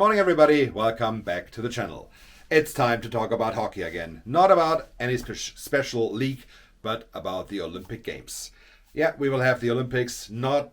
morning, everybody. Welcome back to the channel. It's time to talk about hockey again. Not about any special league, but about the Olympic Games. Yeah, we will have the Olympics not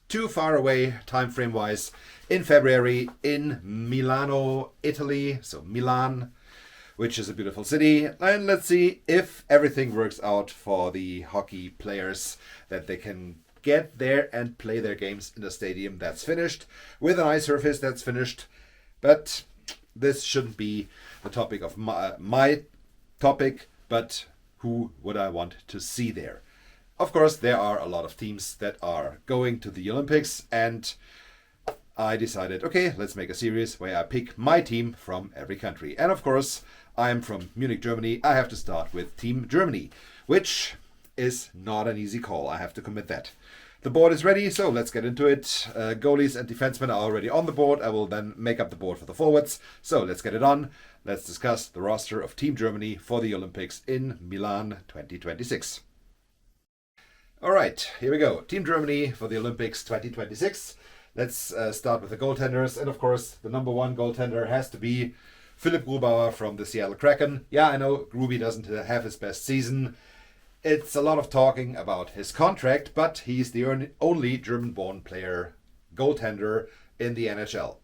too far away, time frame wise, in February in Milano, Italy. So Milan, which is a beautiful city. And let's see if everything works out for the hockey players, that they can get there and play their games in a stadium that's finished, with an ice surface that's finished. But this shouldn't be the topic of my topic, but who would I want to see there? Of course, there are a lot of teams that are going to the Olympics, and I decided, okay, let's make a series where I pick my team from every country. And of course, I'm from Munich, Germany. I have to start with Team Germany, which is not an easy call, I have to commit that. The board is ready, so let's get into it. Goalies and defensemen are already on the board. I will then make up the board for the forwards. So let's get it on. Let's discuss the roster of Team Germany for the Olympics in Milan 2026. All right, here we go. Team Germany for the Olympics 2026. Let's start with the goaltenders. And of course, the number one goaltender has to be Philipp Grubauer from the Seattle Kraken. Yeah, I know Gruby doesn't have his best season. It's a lot of talking about his contract, but he's the only German-born player goaltender in the NHL.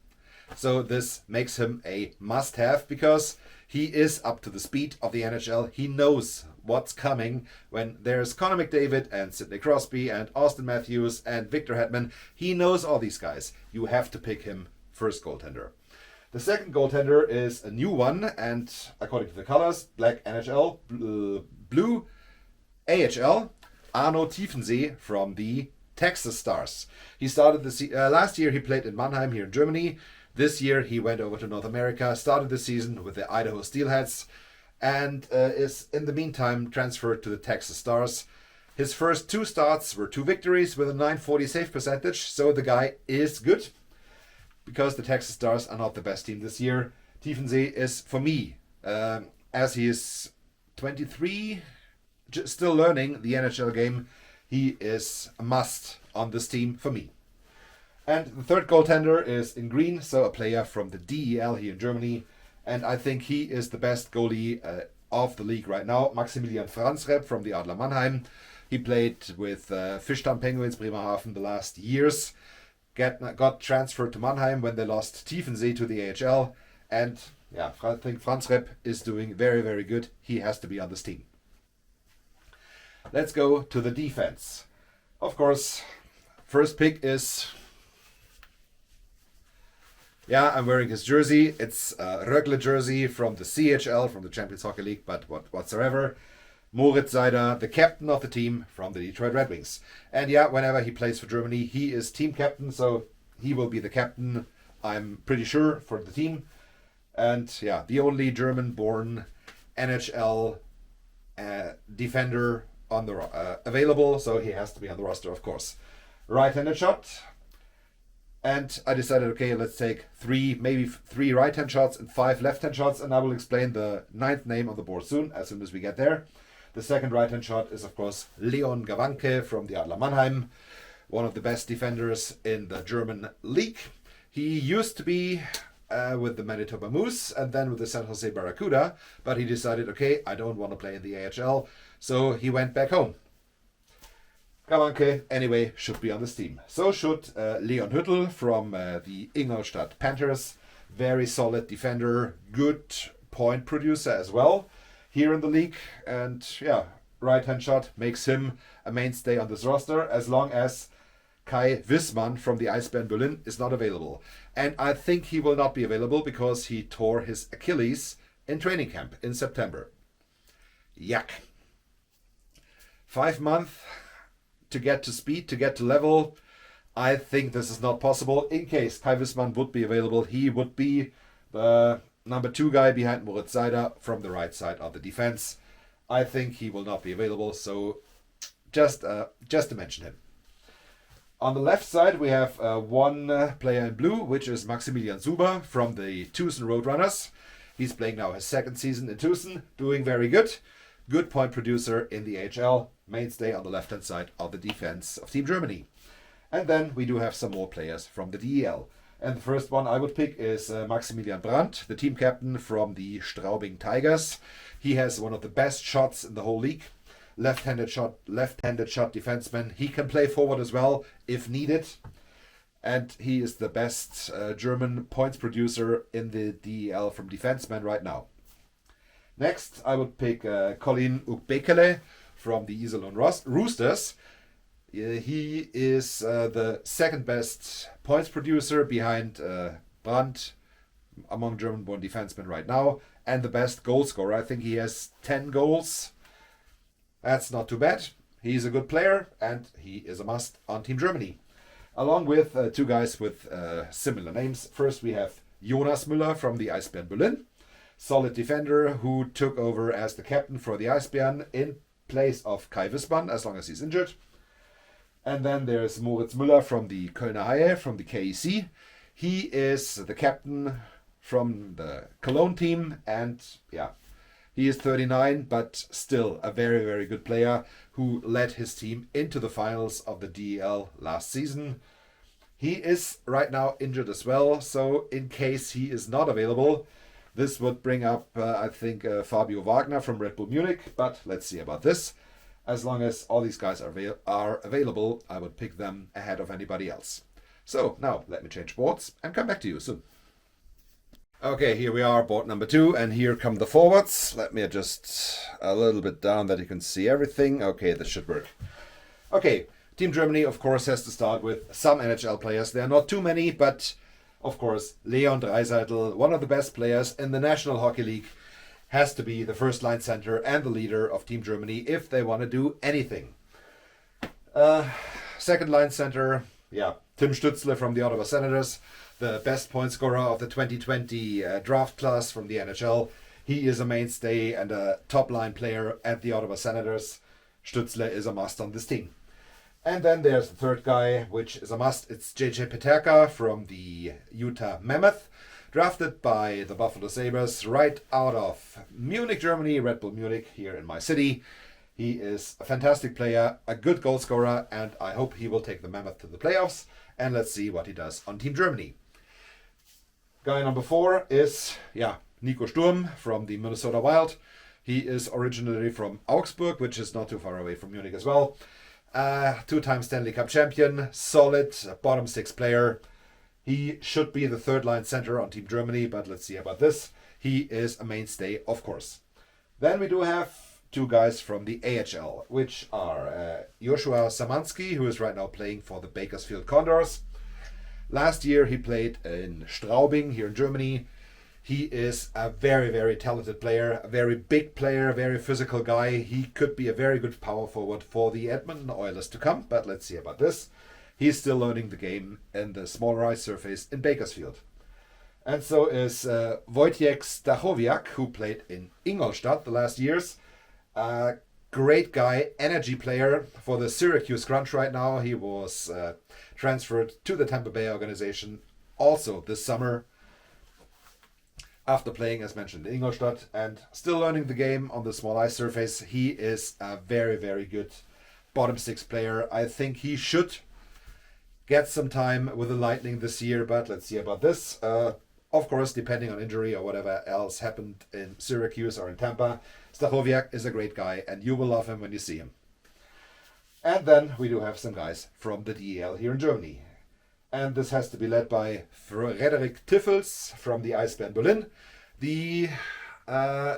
So this makes him a must-have because he is up to the speed of the NHL. He knows what's coming when there's Connor McDavid and Sidney Crosby and Austin Matthews and Victor Hedman. He knows all these guys. You have to pick him first goaltender. The second goaltender is a new one, and according to the colors, black NHL, blue AHL, Arno Tiefensee from the Texas Stars. He started last year. He played in Mannheim here in Germany. This year he went over to North America, started the season with the Idaho Steelheads, and is in the meantime transferred to the Texas Stars. His first two starts were 2 victories with a .940 save percentage, so the guy is good. Because the Texas Stars are not the best team this year, Tiefensee is, for me, as he is 23, still learning the NHL game, he is a must on this team for me. And the third goaltender is in green, so a player from the DEL here in Germany. And I think he is the best goalie of the league right now, Maximilian Franzreb from the Adler Mannheim. He played with Fischtown Penguins, Bremerhaven the last years. Got transferred to Mannheim when they lost Tiefensee to the AHL. And yeah, I think Franzreb is doing very, very good. He has to be on this team. Let's go to the defense. Of course, first pick is... yeah, I'm wearing his jersey. It's a Rögle jersey from the CHL, from the Champions Hockey League, but whatsoever. Moritz Seider, the captain of the team from the Detroit Red Wings. And yeah, whenever he plays for Germany, he is team captain, so he will be the captain, I'm pretty sure, for the team. And yeah, the only German-born NHL defender on the available, so he has to be on the roster, of course. Right-handed shot. And I decided, okay, let's take maybe three right-hand shots and 5 left-hand shots, and I will explain the 9th name on the board soon as we get there. The second right-hand shot is, of course, Leon Gawanke from the Adler Mannheim, one of the best defenders in the German league. He used to be with the Manitoba Moose and then with the San Jose Barracuda, but he decided, okay, I don't want to play in the AHL, so he went back home. Gawanke, anyway, should be on this team. So should Leon Hüttel from the Ingolstadt Panthers. Very solid defender, good point producer as well here in the league. And yeah, right-hand shot makes him a mainstay on this roster as long as Kai Wissmann from the Eisbären Berlin is not available. And I think he will not be available because he tore his Achilles in training camp in September. Yuck. 5 months to get to speed, to get to level. I think this is not possible. In case Kai Wissmann would be available, he would be the number 2 guy behind Moritz Seider from the right side of the defense. I think he will not be available, so just to mention him. On the left side, we have one player in blue, which is Maximilian Zuber from the Tucson Roadrunners. He's playing now his 2nd season in Tucson, doing very good. Good point producer in the AHL, mainstay on the left-hand side of the defense of Team Germany. And then we do have some more players from the DEL. And the first one I would pick is Maximilian Brandt, the team captain from the Straubing Tigers. He has one of the best shots in the whole league. Left-handed shot defenseman. He can play forward as well if needed. And he is the best German points producer in the DEL from defensemen right now. Next, I would pick Colin Ukbekele from the Iserlohn Roosters. He is the second best points producer behind Brandt among German-born defensemen right now, and the best goal scorer. I think he has 10 goals. That's not too bad. He's a good player, and he is a must on Team Germany. Along with two guys with similar names. First, we have Jonas Müller from the Eisbären Berlin. Solid defender who took over as the captain for the Eisbären in place of Kai Wissmann, as long as he's injured. And then there's Moritz Müller from the Kölner Haie, from the KEC. He is the captain from the Cologne team, and yeah, he is 39, but still a very, very good player who led his team into the finals of the DEL last season. He is right now injured as well, so in case he is not available, this would bring up, I think, Fabio Wagner from Red Bull Munich, but let's see about this. As long as all these guys are available, I would pick them ahead of anybody else. So now let me change boards and come back to you soon. Okay, here we are, board number 2, and here come the forwards. Let me adjust a little bit down that you can see everything. Okay, this should work. Okay, Team Germany, of course, has to start with some NHL players. There are not too many, but of course, Leon Draisaitl, one of the best players in the National Hockey League, has to be the first line center and the leader of Team Germany if they want to do anything. Second line center, Tim Stützle from the Ottawa Senators, the best point scorer of the 2020 draft class from the NHL. He is a mainstay and a top line player at the Ottawa Senators. Stützle is a must on this team. And then there's the third guy, which is a must. It's JJ Peterka from the Utah Mammoth. Drafted by the Buffalo Sabres right out of Munich, Germany, Red Bull Munich, here in my city. He is a fantastic player, a good goal scorer, and I hope he will take the Mammoth to the playoffs. And let's see what he does on Team Germany. Guy number 4 is, Nico Sturm from the Minnesota Wild. He is originally from Augsburg, which is not too far away from Munich as well. Two-time Stanley Cup champion, solid bottom 6 player. He should be the third line center on Team Germany, but let's see about this. He is a mainstay, of course. Then we do have two guys from the AHL, which are Joshua Samansky, who is right now playing for the Bakersfield Condors. Last year he played in Straubing here in Germany. He is a very, very talented player, a very big player, a very physical guy. He could be a very good power forward for the Edmonton Oilers to come, but let's see about this. He's still learning the game in the smaller ice surface in Bakersfield. And so is Wojciech Stachowiak, who played in Ingolstadt the last years. A great guy, energy player for the Syracuse Crunch right now. He was transferred to the Tampa Bay organization also this summer after playing, as mentioned, in Ingolstadt and still learning the game on the small ice surface. He is a very, very good bottom 6 player. I think he should get some time with the Lightning this year, but let's see about this. Of course, depending on injury or whatever else happened in Syracuse or in Tampa, Stachowiak is a great guy, and you will love him when you see him. And then we do have some guys from the DEL here in Germany. And this has to be led by Frederik Tiffels from the Eisbären Berlin, the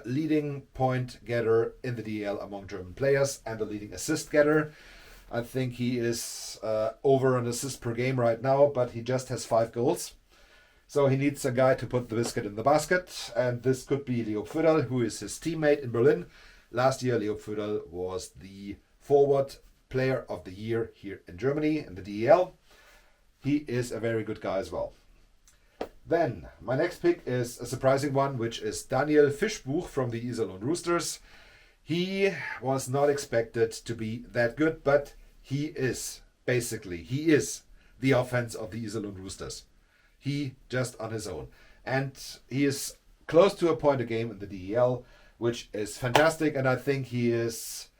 leading point getter in the DEL among German players and the leading assist getter. I think he is over an assist per game right now, but he just has 5 goals. So he needs a guy to put the biscuit in the basket, and this could be Leo Pföderl, who is his teammate in Berlin. Last year, Leo Pföderl was the forward player of the year here in Germany in the DEL. He is a very good guy as well. Then, my next pick is a surprising one, which is Daniel Fischbuch from the Iserlohn Roosters. He was not expected to be that good, but he is the offense of the Iserlohn Roosters. He just on his own. And he is close to a point a game in the DEL, which is fantastic. And I think he is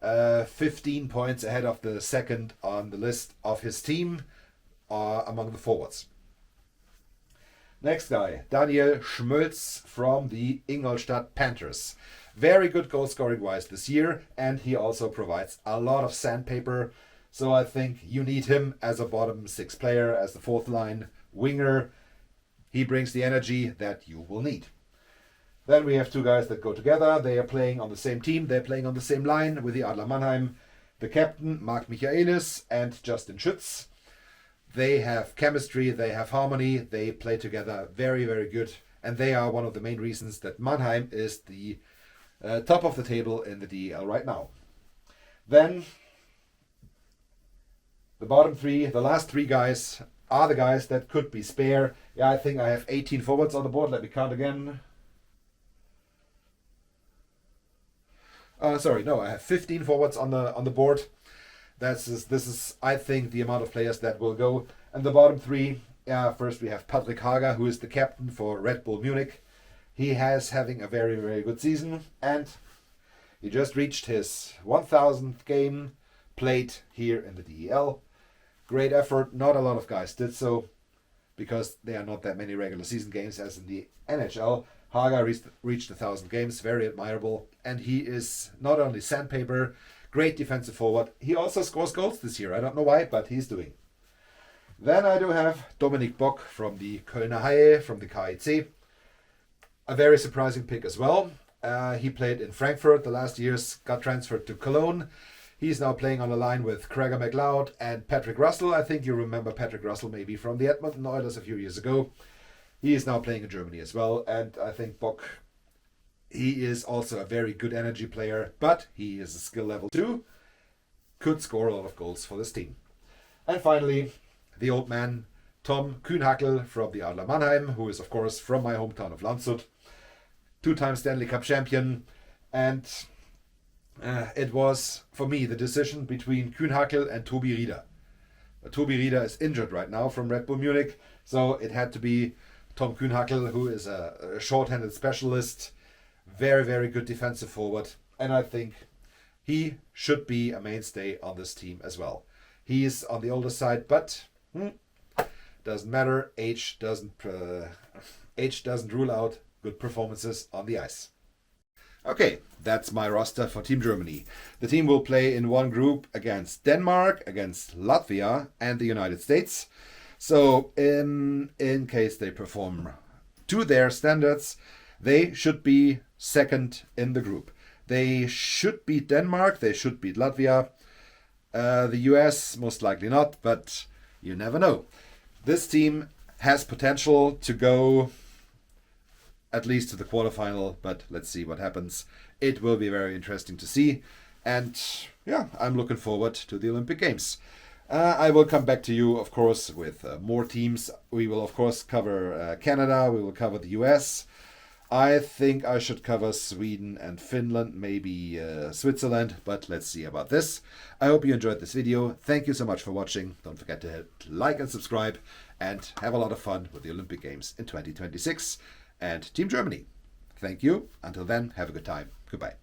15 points ahead of the second on the list of his team among the forwards. Next guy, Daniel Schmölz from the Ingolstadt Panthers. Very good goal scoring wise this year, and he also provides a lot of sandpaper. So I think you need him as a bottom six player, as the fourth line winger. He brings the energy that you will need. Then we have two guys that go together. They are playing on the same team. They're playing on the same line with the Adler Mannheim. The captain, Mark Michaelis, and Justin Schütz. They have chemistry, they have harmony, they play together very, very good. And they are one of the main reasons that Mannheim is the top of the table in the DEL right now. Then, the bottom three, the last three guys, are the guys that could be spare. Yeah, I think I have 18 forwards on the board. Let me count again. I have 15 forwards on the board. This is, I think, the amount of players that will go. And the bottom three, first we have Patrick Hager, who is the captain for Red Bull Munich. He has having a very, very good season, and he just reached his 1000th game played here in the DEL. Great effort. Not a lot of guys did so, because there are not that many regular season games as in the NHL. Hager reached 1000 games, very admirable, and he is not only sandpaper, great defensive forward, he also scores goals this year. I don't know why, but he's doing. Then I do have Dominik Bock from the Kölner Haie, from the KIC. A very surprising pick as well. He played in Frankfurt the last years, got transferred to Cologne. He's now playing on a line with Gregor McLeod and Patrick Russell. I think you remember Patrick Russell maybe from the Edmonton Oilers a few years ago. He is now playing in Germany as well, and I think Bock, he is also a very good energy player, but he is a skill level 2. Could score a lot of goals for this team. And finally, the old man, Tom Kühnhackl from the Adler Mannheim, who is, of course, from my hometown of Landshut. 2-time Stanley Cup champion. And it was, for me, the decision between Kühnhackl and Tobi Rieder. Tobi Rieder is injured right now from Red Bull Munich, so it had to be Tom Kühnhackl, who is a short-handed specialist. Very, very good defensive forward. And I think he should be a mainstay on this team as well. He is on the older side, but doesn't matter. Age doesn't rule out good performances on the ice. Okay, that's my roster for Team Germany. The team will play in one group against Denmark, against Latvia, and the United States. So in case they perform to their standards, they should be second in the group. They should beat Denmark, they should beat Latvia. The US, most likely not, but you never know. This team has potential to go at least to the quarterfinal, but let's see what happens. It will be very interesting to see. And yeah, I'm looking forward to the Olympic Games. I will come back to you, of course, with more teams. We will, of course, cover Canada. We will cover the US. I think I should cover Sweden and Finland, maybe Switzerland, but let's see about this. I hope you enjoyed this video. Thank you so much for watching. Don't forget to hit like and subscribe, and have a lot of fun with the Olympic Games in 2026 and Team Germany. Thank you. Until then, have a good time. Goodbye.